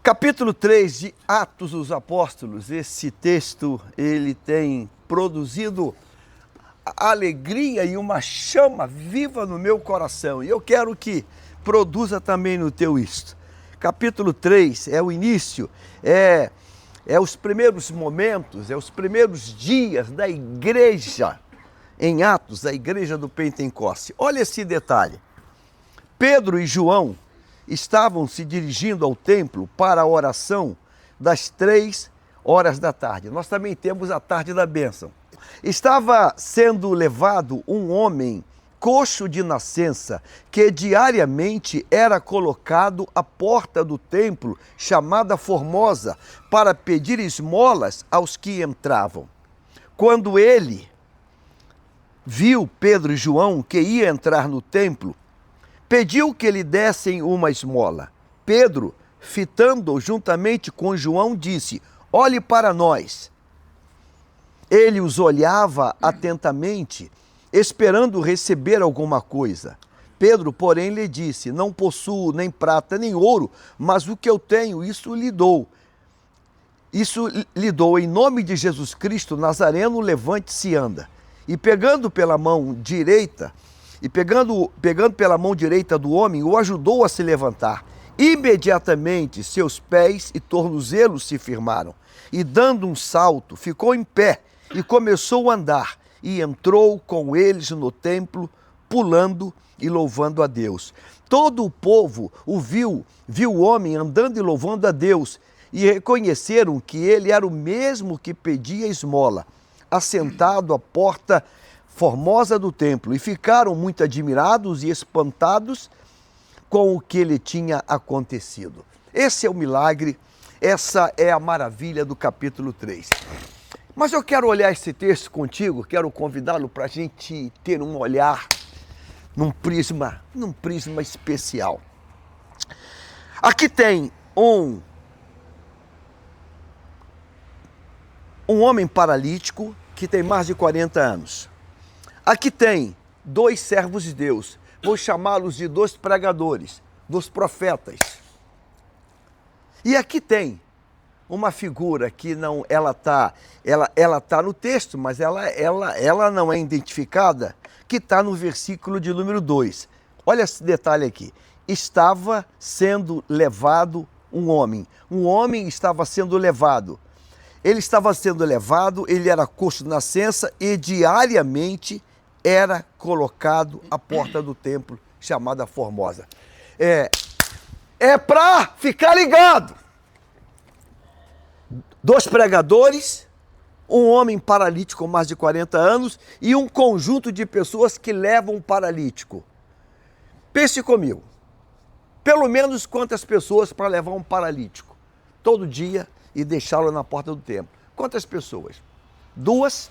Capítulo 3 de Atos dos Apóstolos. Esse texto, ele tem produzido alegria e uma chama viva no meu coração. E eu quero que produza também no teu isto. Capítulo 3 é o início, é os primeiros momentos, é os primeiros dias da igreja em Atos, a igreja do Pentecoste. Olha esse detalhe. Pedro e João estavam se dirigindo ao templo para a oração das 3 horas da tarde. Nós também temos a tarde da bênção. Estava sendo levado um homem coxo de nascença, que diariamente era colocado à porta do templo, chamada Formosa, para pedir esmolas aos que entravam. Quando ele viu Pedro e João que ia entrar no templo, pediu que lhe dessem uma esmola. Pedro, fitando-o juntamente com João, disse: olhe para nós. Ele os olhava atentamente, esperando receber alguma coisa. Pedro, porém, lhe disse: não possuo nem prata nem ouro, mas o que eu tenho, isso lhe dou. Isso lhe dou em nome de Jesus Cristo Nazareno, levante-se e anda. E pegando pela mão direita, pegando pela mão direita do homem, o ajudou a se levantar. Imediatamente seus pés e tornozelos se firmaram, e dando um salto, ficou em pé e começou a andar, e entrou com eles no templo, pulando e louvando a Deus. Todo o povo viu o homem andando e louvando a Deus, e reconheceram que ele era o mesmo que pedia esmola, assentado à porta formosa do templo, e ficaram muito admirados e espantados com o que lhe tinha acontecido. Esse é o milagre, essa é a maravilha do capítulo 3. Mas eu quero olhar esse texto contigo, quero convidá-lo para a gente ter um olhar num prisma especial. Aqui tem um homem paralítico que tem mais de 40 anos. Aqui tem 2 servos de Deus, vou chamá-los de 2 pregadores, 2 profetas. E aqui tem uma figura que não, ela tá no texto, mas ela não é identificada, que está no versículo de número 2. Olha esse detalhe aqui. Estava sendo levado um homem estava sendo levado. Ele estava sendo levado, ele era coxo de nascença e diariamente era colocado à porta do templo, chamada Formosa. É para ficar ligado. 2 pregadores, um homem paralítico com mais de 40 anos e um conjunto de pessoas que levam um paralítico. Pense comigo, pelo menos quantas pessoas para levar um paralítico todo dia e deixá-lo na porta do templo? Quantas pessoas? 2,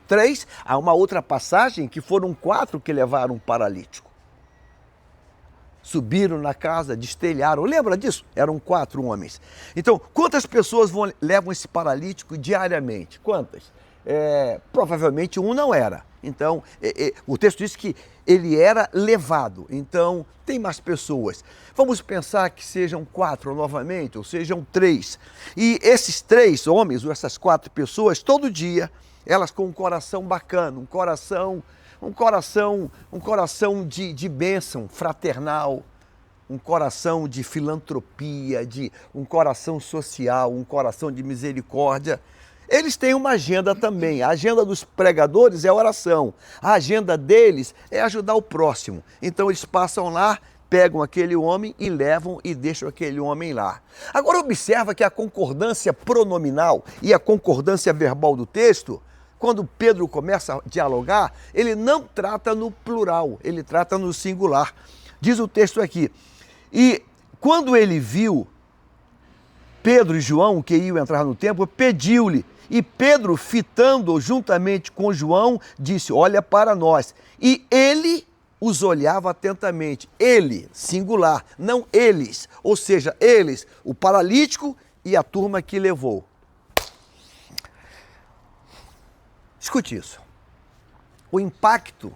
3, há uma outra passagem que foram 4 que levaram um paralítico. Subiram na casa, destelharam, lembra disso? Eram 4 homens. Então, quantas pessoas levam esse paralítico diariamente? Quantas? Provavelmente um não era. Então, o texto diz que ele era levado. Então, tem mais pessoas. Vamos pensar que sejam 4 novamente, ou sejam 3. E esses 3 homens, ou essas 4 pessoas, todo dia, elas com um coração bacana, um coração de bênção fraternal, um coração de filantropia, um coração social, um coração de misericórdia. Eles têm uma agenda também. A agenda dos pregadores é oração. A agenda deles é ajudar o próximo. Então eles passam lá, pegam aquele homem e levam e deixam aquele homem lá. Agora observa que a concordância pronominal e a concordância verbal do texto, quando Pedro começa a dialogar, ele não trata no plural, ele trata no singular. Diz o texto aqui: e quando ele viu Pedro e João que iam entrar no templo, pediu-lhe. E Pedro, fitando-o juntamente com João, disse: olha para nós. E ele os olhava atentamente. Ele, singular, não eles. Ou seja, eles, o paralítico e a turma que levou. Escute isso. O impacto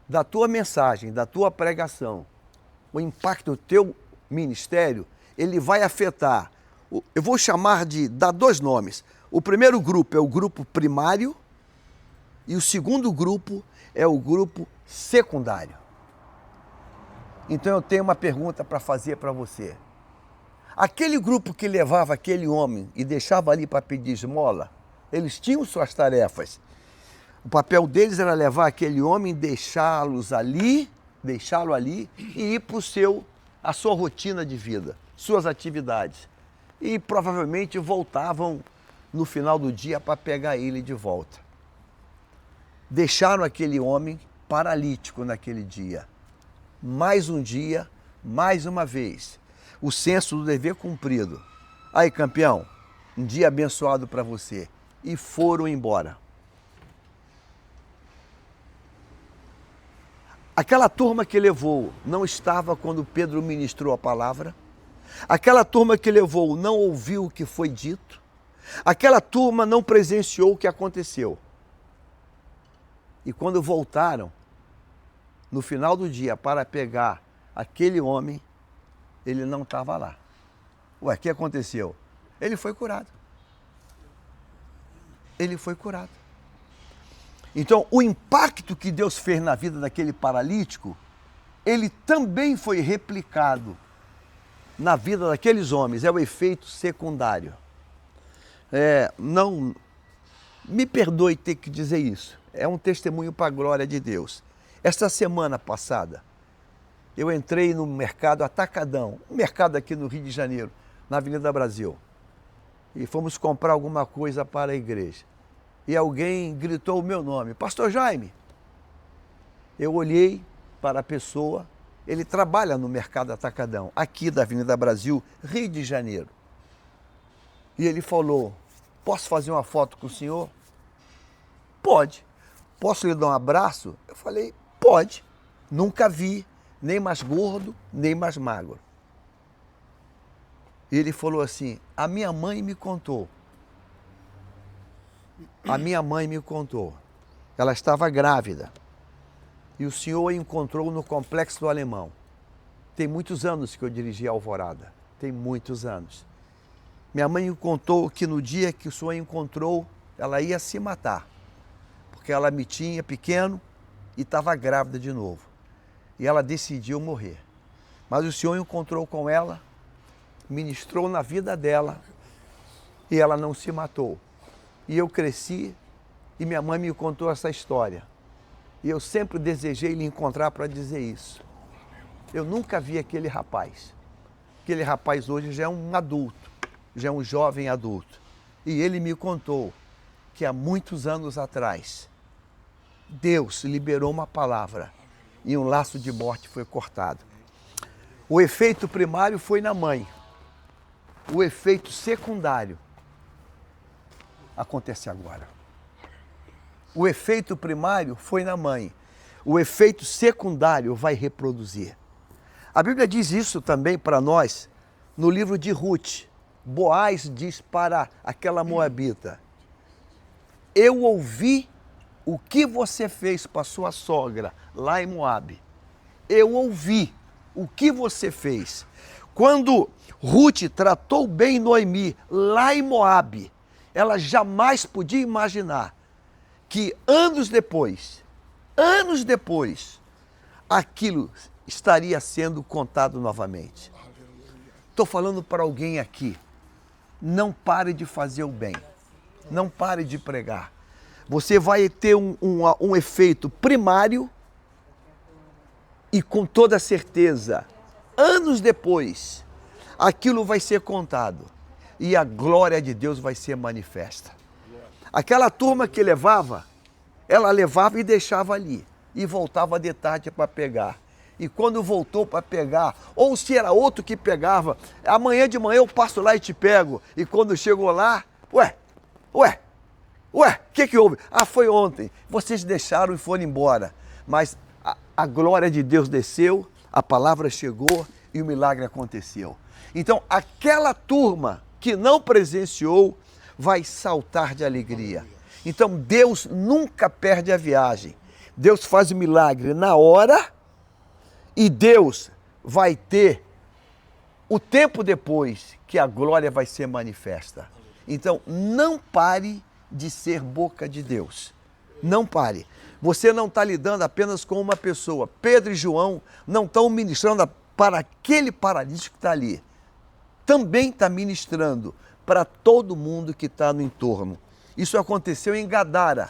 da tua mensagem, da tua pregação, o impacto do teu ministério ele vai afetar, eu vou chamar de, dar dois nomes. O primeiro grupo é o grupo primário e o segundo grupo é o grupo secundário. Então eu tenho uma pergunta para fazer para você. Aquele grupo que levava aquele homem e deixava ali para pedir esmola, eles tinham suas tarefas. O papel deles era levar aquele homem, deixá-lo ali e ir para a sua rotina de vida, suas atividades. E provavelmente voltavam no final do dia para pegar ele de volta. Deixaram aquele homem paralítico naquele dia. Mais um dia, mais uma vez. O senso do dever cumprido. Aí, campeão, um dia abençoado para você. E foram embora. Aquela turma que levou não estava quando Pedro ministrou a palavra. Aquela turma que levou não ouviu o que foi dito. Aquela turma não presenciou o que aconteceu. E quando voltaram, no final do dia, para pegar aquele homem, ele não estava lá. Ué, o que aconteceu? Ele foi curado. Ele foi curado. Então, o impacto que Deus fez na vida daquele paralítico, ele também foi replicado na vida daqueles homens. É o efeito secundário. Não me perdoe ter que dizer isso. É um testemunho para a glória de Deus. Esta semana passada, eu entrei no mercado Atacadão, um mercado aqui no Rio de Janeiro, na Avenida Brasil. E fomos comprar alguma coisa para a igreja. E alguém gritou o meu nome, Pastor Jaime. Eu olhei para a pessoa, ele trabalha no mercado Atacadão, aqui da Avenida Brasil, Rio de Janeiro. E ele falou, posso fazer uma foto com o senhor? Pode. Posso lhe dar um abraço? Eu falei, pode. Nunca vi nem mais gordo, nem mais magro. E ele falou assim, a minha mãe me contou. A minha mãe me contou. Ela estava grávida. E o senhor a encontrou no Complexo do Alemão. Tem muitos anos que eu dirigi a Alvorada. Tem muitos anos. Minha mãe me contou que no dia que o senhor a encontrou, ela ia se matar. Porque ela me tinha pequeno e estava grávida de novo. E ela decidiu morrer. Mas o senhor encontrou com ela, ministrou na vida dela e ela não se matou. E eu cresci e minha mãe me contou essa história. E eu sempre desejei lhe encontrar para dizer isso. Eu nunca vi aquele rapaz. Aquele rapaz hoje já é um adulto, já é um jovem adulto. E ele me contou que há muitos anos atrás, Deus liberou uma palavra e um laço de morte foi cortado. O efeito primário foi na mãe. O efeito secundário acontece agora. O efeito primário foi na mãe. O efeito secundário vai reproduzir. A Bíblia diz isso também para nós no livro de Ruth. Boaz diz para aquela moabita, eu ouvi o que você fez para sua sogra lá em Moabe. Eu ouvi o que você fez. Quando Ruth tratou bem Noemi lá em Moabe, ela jamais podia imaginar que anos depois, aquilo estaria sendo contado novamente. Estou falando para alguém aqui, não pare de fazer o bem, não pare de pregar. Você vai ter um efeito primário e com toda certeza, anos depois, aquilo vai ser contado e a glória de Deus vai ser manifesta. Aquela turma que ela levava e deixava ali e voltava de tarde para pegar. E quando voltou para pegar, ou se era outro que pegava, amanhã de manhã eu passo lá e te pego. E quando chegou lá, o que houve? Ah, foi ontem. Vocês deixaram e foram embora. Mas a glória de Deus desceu, a palavra chegou e o milagre aconteceu. Então, aquela turma que não presenciou vai saltar de alegria. Então, Deus nunca perde a viagem. Deus faz o milagre na hora e Deus vai ter o tempo depois que a glória vai ser manifesta. Então, não pare de ser boca de Deus. Não pare. Você não está lidando apenas com uma pessoa. Pedro e João não estão ministrando para aquele paralítico que está ali. Também está ministrando para todo mundo que está no entorno. Isso aconteceu em Gadara,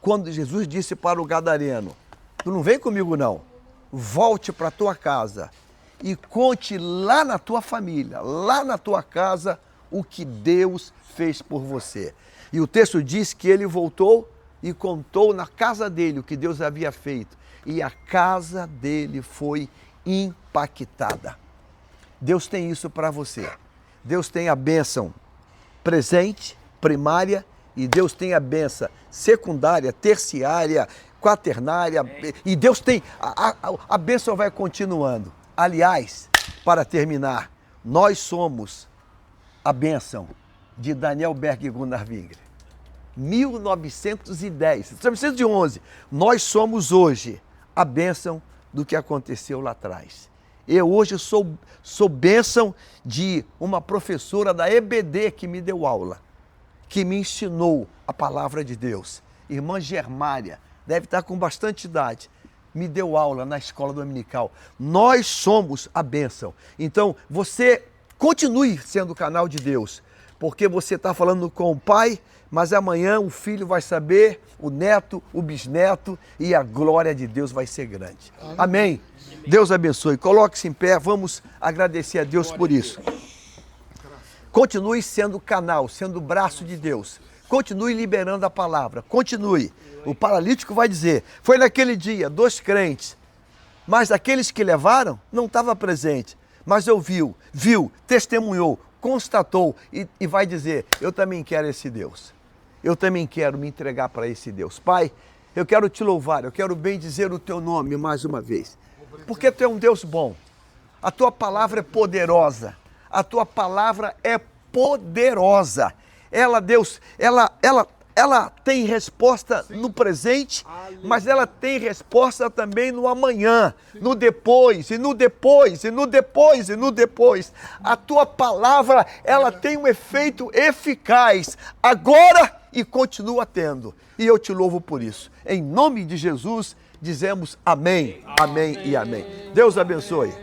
quando Jesus disse para o gadareno: tu não vem comigo não, volte para a tua casa e conte lá na tua família, lá na tua casa, o que Deus fez por você. E o texto diz que ele voltou e contou na casa dele o que Deus havia feito. E a casa dele foi impactada. Deus tem isso para você. Deus tem a bênção presente, primária, e Deus tem a bênção secundária, terciária, quaternária, e Deus tem, a bênção vai continuando. Aliás, para terminar, nós somos a bênção de Daniel Berg e Gunnar Wingre. 1911, nós somos hoje a bênção do que aconteceu lá atrás. Eu hoje sou bênção de uma professora da EBD que me deu aula, que me ensinou a palavra de Deus. Irmã Germária, deve estar com bastante idade, me deu aula na escola dominical. Nós somos a bênção. Então, você continue sendo o canal de Deus, porque você está falando com o Pai, mas amanhã o filho vai saber, o neto, o bisneto, e a glória de Deus vai ser grande. Amém? Deus abençoe. Coloque-se em pé, vamos agradecer a Deus por isso. Continue sendo canal, sendo o braço de Deus. Continue liberando a palavra, continue. O paralítico vai dizer, foi naquele dia, 2 crentes, mas aqueles que levaram não estavam presentes, mas viu, testemunhou, constatou e vai dizer, eu também quero esse Deus. Eu também quero me entregar para esse Deus. Pai, eu quero te louvar, eu quero bendizer o teu nome mais uma vez. Porque tu é um Deus bom. A tua palavra é poderosa. A tua palavra é poderosa. Ela, Deus, ela tem resposta no presente, mas ela tem resposta também no amanhã, no depois, e no depois, e no depois, e no depois. A tua palavra, ela tem um efeito eficaz agora e continua tendo. E eu te louvo por isso. Em nome de Jesus, dizemos amém, amém e amém. Deus abençoe.